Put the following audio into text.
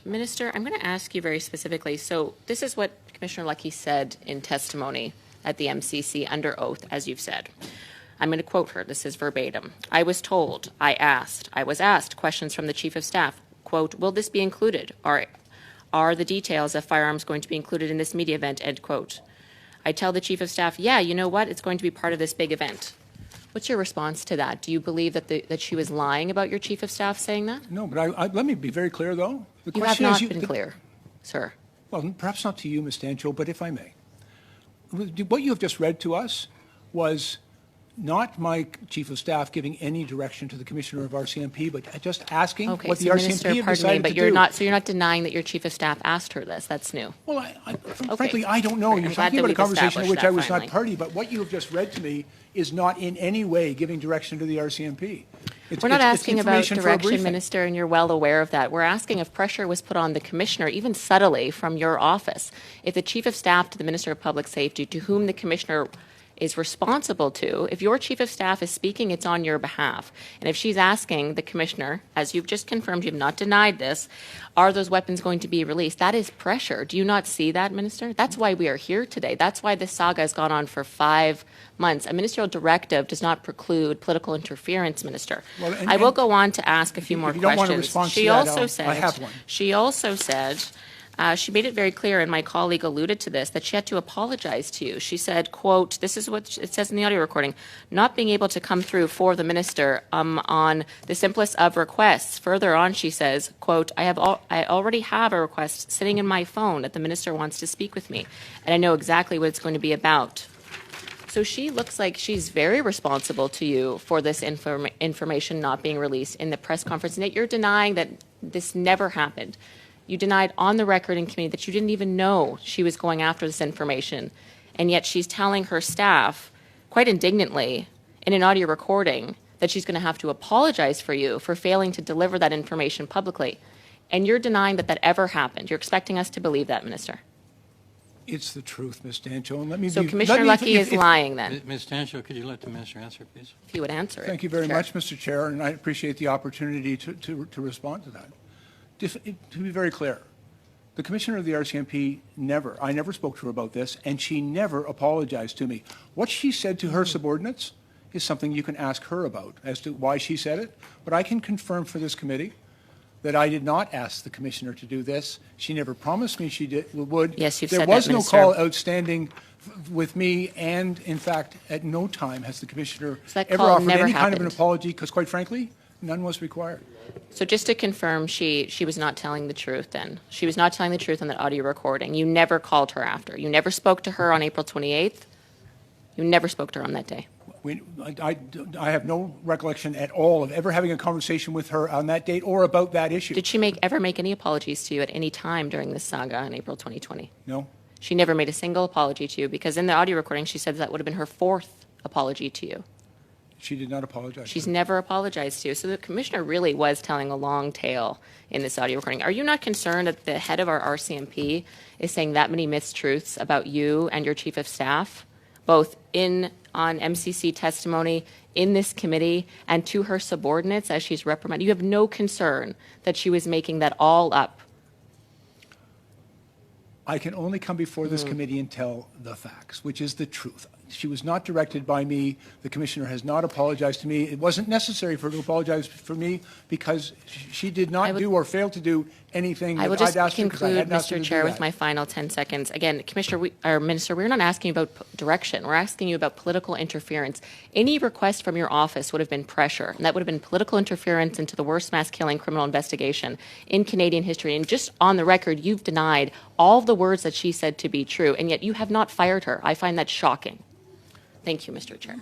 Minister, I'm going to ask you very specifically. So this is what Commissioner Leckie said in testimony at the MCC under oath, as you've said. I'm going to quote her. This is verbatim. I was asked questions from the Chief of Staff. Quote, will this be included? Are the details of firearms going to be included in this media event? End quote. I tell the Chief of Staff, yeah, you know what? It's going to be part of this big event. What's your response to that? Do you believe that she was lying about your Chief of Staff saying that? No, but let me be very clear, though. You have not been clear, sir. Well, perhaps not to you, Ms. Stancho, but if I may. What you have just read to us was not my Chief of Staff giving any direction to the Commissioner of RCMP, but just asking what the RCMP have decided to do. So you're not denying that your Chief of Staff asked her this. That's new. Well, frankly, I don't know. You're talking about a conversation in which I was not party, but what you have just read to me is not in any way giving direction to the RCMP. We're not asking about direction, Minister, and you're well aware of that. We're asking if pressure was put on the Commissioner, even subtly, from your office. If the Chief of Staff to the Minister of Public Safety, to whom the Commissioner is responsible to, if your Chief of Staff is speaking, it's on your behalf. And if she's asking the Commissioner, as you've just confirmed, you've not denied this, are those weapons going to be released? That is pressure. Do you not see that, Minister? That's why we are here today. That's why this saga has gone on for 5 months. A ministerial directive does not preclude political interference, Minister. Well, I will go on to ask a few more questions. Want a response to that, I have one. She also said, she made it very clear, and my colleague alluded to this, that she had to apologize to you. She said, quote, this is what it says in the audio recording, not being able to come through for the minister on the simplest of requests. Further on, she says, quote, I already have a request sitting in my phone that the minister wants to speak with me, and I know exactly what it's going to be about. So she looks like she's very responsible to you for this information not being released in the press conference, and yet you're denying that this never happened. You denied on the record in committee that you didn't even know she was going after this information, and yet she's telling her staff, quite indignantly, in an audio recording, that she's going to have to apologize for you for failing to deliver that information publicly. And you're denying that that ever happened. You're expecting us to believe that, Minister. It's the truth, Ms. Stancho. And let me so Commissioner Leckie is lying then. Ms. Stancho, could you let the Minister answer, please? If he would answer it. Thank you very much, Mr. Chair, and I appreciate the opportunity to respond to that. To be very clear, the Commissioner of the RCMP I never spoke to her about this, and she never apologized to me. What she said to her subordinates is something you can ask her about as to why she said it, but I can confirm for this committee that I did not ask the Commissioner to do this. She never promised me she would. Yes, you've said that, There was no Minister. call outstanding with me, and in fact, at no time has the Commissioner ever offered any kind of an apology, because quite frankly, none was required. So just to confirm, she was not telling the truth then. She was not telling the truth on that audio recording. You never called her after. You never spoke to her on April 28th. You never spoke to her on that day. I have no recollection at all of ever having a conversation with her on that date or about that issue. Did she ever make any apologies to you at any time during this saga in April 2020? No. She never made a single apology to you, because in the audio recording she said that would have been her 4th apology to you. She did not apologize. She's never apologized to you. So the Commissioner really was telling a long tale in this audio recording. Are you not concerned that the head of our RCMP is saying that many mistruths about you and your Chief of Staff, both on MCC testimony, in this committee, and to her subordinates as she's reprimanded? You have no concern that she was making that all up? I can only come before this committee and tell the facts, which is the truth. She was not directed by me. The Commissioner has not apologized to me. It wasn't necessary for her to apologize for me, because she did not do or fail to do anything that I'd asked her. I will just conclude, Mr. Chair, with my final 10 seconds. Again, Minister, we're not asking you about direction. We're asking you about political interference. Any request from your office would have been pressure, and that would have been political interference into the worst mass killing criminal investigation in Canadian history. And just on the record, you've denied all of the words that she said to be true, and yet you have not fired her. I find that shocking. Thank you, Mr. Chair.